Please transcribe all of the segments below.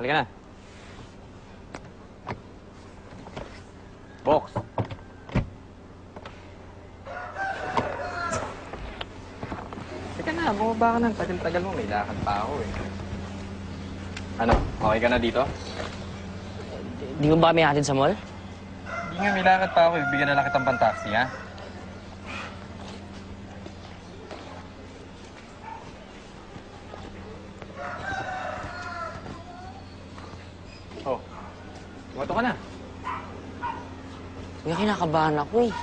Halika na. Box. Teka na, bumaba ka na. Tagal-tagal mo. May lakad pa ako eh. Ano, okay ka na dito? Di mo ba kami hatid sa mall? Hindi nga, may lakad pa ako. Bibigyan na lang kitang pang-taxi, ha? Oh, bumato ka na. Kuya, kinakabahan ako eh.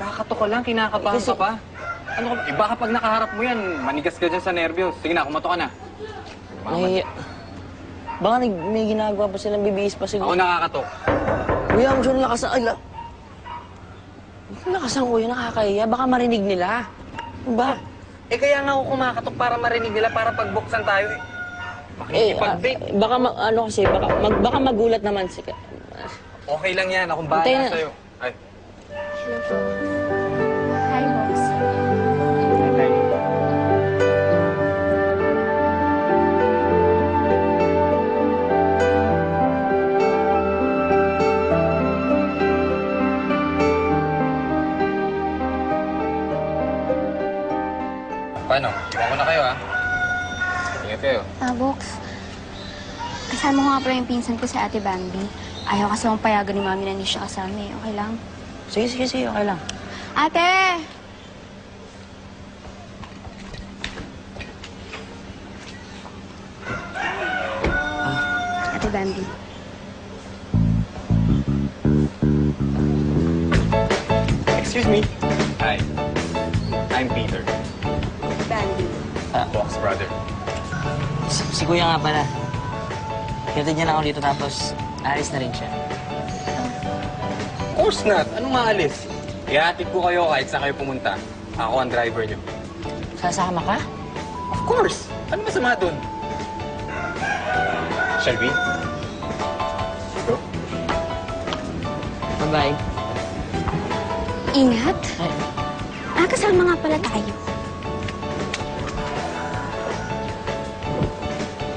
Kakato ka lang, kinakabahan ka pa. Ano ka, iba kapag nakaharap mo yan, manigas ka dyan sa nervyos. Sige na, kumato ka na. Nahiya. Baka may ginagawa pa silang bibihis pa siguro. Ako nakakatok. Kuya, ang sure lakasan. Ay, lakasan kuya, nakakahiya. Baka marinig nila. Ba? Eh kaya nga ako kumakatok para marinig nila, para pagbuksan tayo eh. Makikipag-bake. Baka ano kasi, baka magulat naman si... Okay lang yan, akong bahala Antay na. sa'yo. Ay. Hello po. Hi, Box. Paano? Iwan ko na kayo, ha? Ingat kayo. Box. Kasama ko nga pala yung pinsan ko si Ate Bambi. Ayaw kasi akong payagan ni Mami na hindi siya kasama eh. Okay lang? Sige, okay lang. Ate! Ate Bambi. Excuse me. Hi. I'm Peter. Bambi. Box brother. Si kuya nga pala. Kinatid niya na ako dito tapos alis na rin siya. Of course not. Anong maalis? Ihatid ko kayo kahit saan kayo pumunta. Ako ang driver niyo. Sasama ka? Of course! Ano masama dun? Shall we? Go. Bye-bye. Ingat. Ay, Kasama nga pala tayo.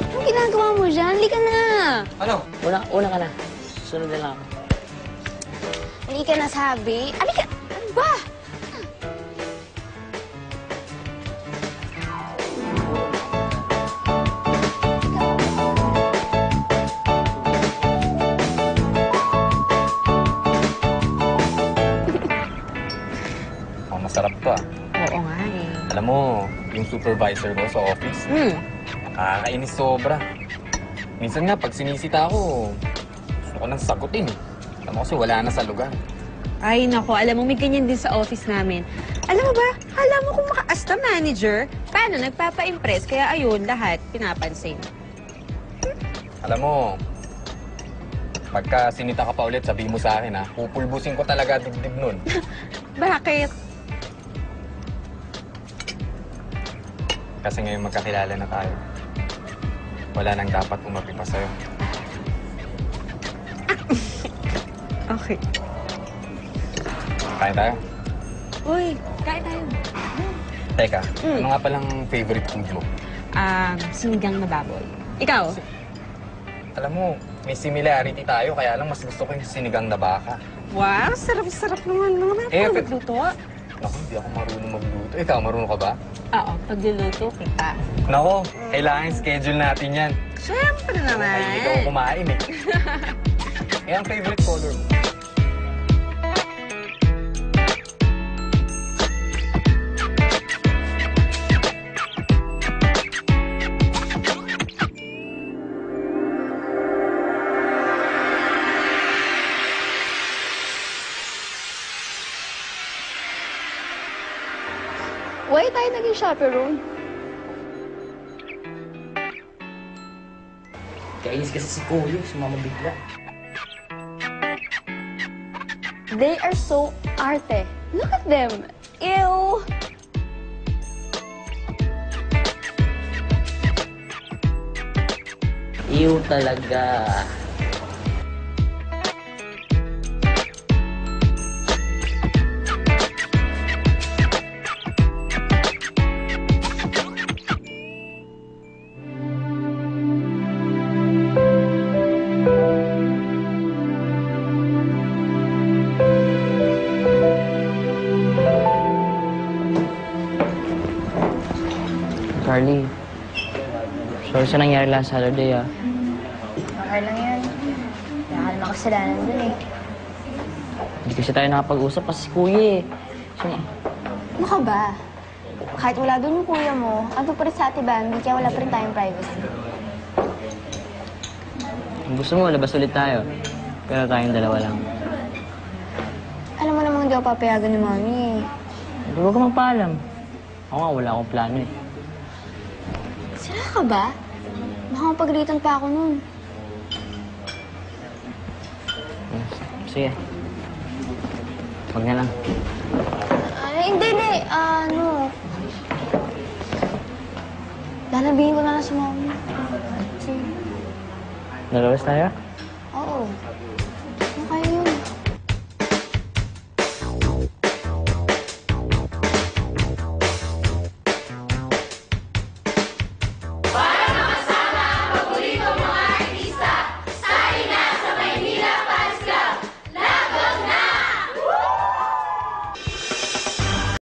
Anong ginagawa mo dyan? Halika na! Ano? una ka na. Sunod na lang ako. Hindi ka nasabi. Halika! Ano ba? Oh, masarap to ah. Oo nga eh. Alam mo, yung supervisor ko sa office, nakakainis sobra. Minsan nga, pag sinisita ako, gusto ko nang sagutin eh. Alam mo kasi wala na sa lugar. Ay, nako. Alam mo, may ganyan din sa office namin. Alam mo ba, alam mo kung maka-asta manager, paano, nagpapa-impress. Kaya ayun, lahat pinapansin. Alam mo, pagka sinita ka pa ulit, sabi mo sa akin ha, pupulbusin ko talaga dibdib nun. Bakit? Kasi ngayon magkakilala na tayo. Wala nang dapat umapi pa sa'yo. Okay. Kain tayo? Uy, kain tayo. Teka, ano nga palang favorite food mo? Sinigang na baboy. Ikaw? Alam mo, may similarity tayo, kaya lang mas gusto ko yung sinigang na baka. Wow, sarap-sarap naman. Ano magluto? Naku, hindi ako marunong magluto. Ikaw, marunong ka ba? Oo, pagluluto kita. Naku, kailangan schedule natin yan. Siyempre naman. Mahilig ako kumain eh. Eh, ang favorite color mo? Why tayo naging chaperone? Kainis kasi si Kuya, sumama bigla. They are so arte. Look at them. Ew. Iyo talaga. Marley. Sorry sa nangyari last Saturday, ah. Okay lang yan. Wala ka naman kasalanan dun eh. Hindi kasi tayo nakapag-usap kasi si Kuya, eh. Siya, Ano ka ba? Kahit wala doon yung kuya mo, ando pa rin sa Ate Bambi, kaya wala pa rin tayong privacy. kung gusto mo, labas ulit tayo. Pero tayong dalawa lang. Alam mo namang hindi ako papayagan ni Mami eh. Huwag ka magpaalam. Ako nga, wala akong plano, eh. Sira ka ba? Baka mapagalitan pa ako nun. Sige. Huwag na lang. Ay, hindi. Ano? Lalabihin ko na lang si Mami. Sige. Nalabas tayo? Oo.